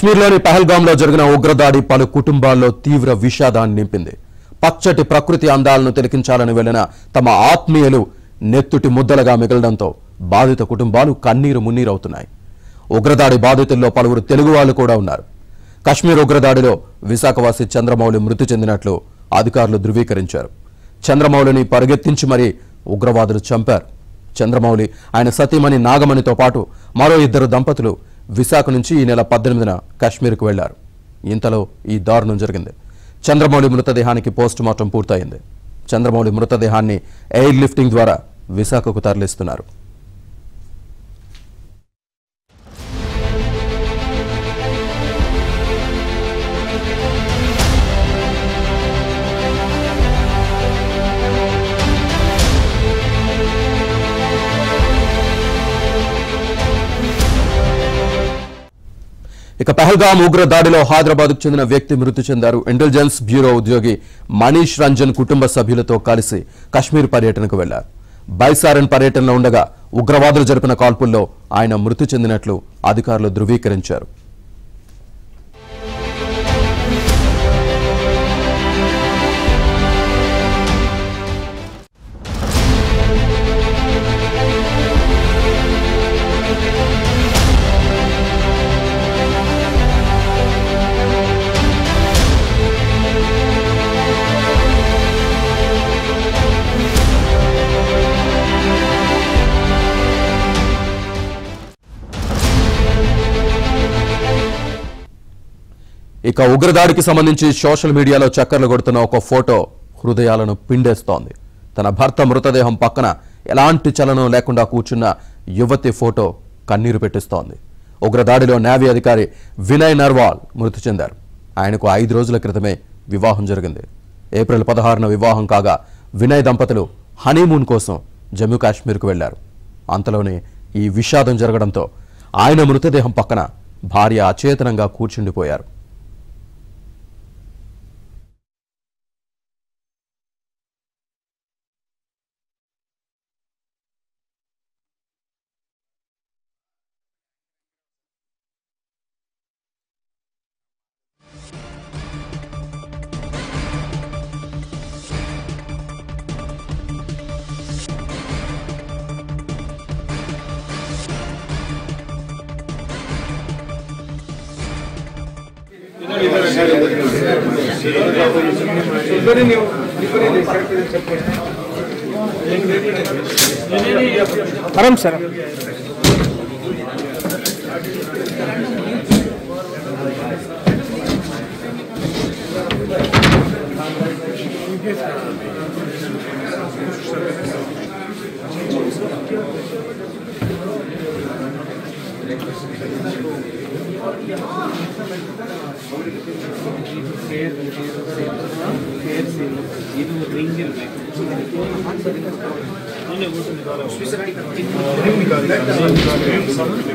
కశ్మీర్లోని పహల్గామ్లో జరిగిన ఉగ్రదాడి పలు కుటుంబాల్లో తీవ్ర విషాదాన్ని నింపింది. పచ్చటి ప్రకృతి అందాలను తిలకించాలని వెళ్లిన తమ ఆత్మీయులు నెత్తుటి ముద్దలుగా మిగలడంతో బాధిత కుటుంబాలు కన్నీరు మున్నీరవుతున్నాయి. ఉగ్రదాడి బాధితుల్లో పలువురు తెలుగు వాళ్లు కూడా ఉన్నారు. కశ్మీర్ ఉగ్రదాడిలో విశాఖవాసి చంద్రమౌళి మృతి చెందినట్లు అధికారులు ధృవీకరించారు. చంద్రమౌళిని పరిగెత్తించి మరీ ఉగ్రవాదులు చంపారు. చంద్రమౌళి ఆయన సతీమణి నాగమణితో పాటు మరో ఇద్దరు దంపతులు విశాఖ నుంచి ఈ నెల 18న కశ్మీర్కు వెళ్లారు. ఇంతలో ఈ దారుణం జరిగింది. చంద్రమౌళి మృతదేహానికి పోస్టుమార్టం పూర్తయింది. చంద్రమౌళి మృతదేహాన్ని ఎయిర్ లిఫ్టింగ్ ద్వారా విశాఖకు తరలిస్తున్నారు. ఇక పహల్గామ్ ఉగ్ర దాడిలో హైదరాబాద్కు చెందిన వ్యక్తి మృతి చెందారు. ఇంటెలిజెన్స్ బ్యూరో ఉద్యోగి మనీష్ రంజన్ కుటుంబ సభ్యులతో కలిసి కశ్మీర్ పర్యటనకు వెళ్లారు. బైసారన్ పర్యటనలో ఉండగా ఉగ్రవాదులు జరిపిన కాల్పుల్లో ఆయన మృతి చెందినట్లు అధికారులు ధృవీకరించారు. ఇక ఉగ్రదాడికి సంబంధించి సోషల్ మీడియాలో చక్కర్లు కొడుతున్న ఒక ఫోటో హృదయాలను పిండేస్తోంది. తన భర్త మృతదేహం పక్కన ఎలాంటి చలనం లేకుండా కూర్చున్న యువతి ఫోటో కన్నీరు పెట్టిస్తోంది. ఉగ్రదాడిలో నేవీ అధికారి వినయ్ నర్వాల్ మృతి చెందారు. ఆయనకు 5 రోజుల క్రితమే వివాహం జరిగింది. ఏప్రిల్ 16న వివాహం కాగా వినయ్ దంపతులు హనీమూన్ కోసం జమ్మూ కాశ్మీర్కు వెళ్లారు. అంతలోనే ఈ విషాదం జరగడంతో ఆయన మృతదేహం పక్కన భార్య అచేతనంగా కూర్చుండిపోయారు. आराम सर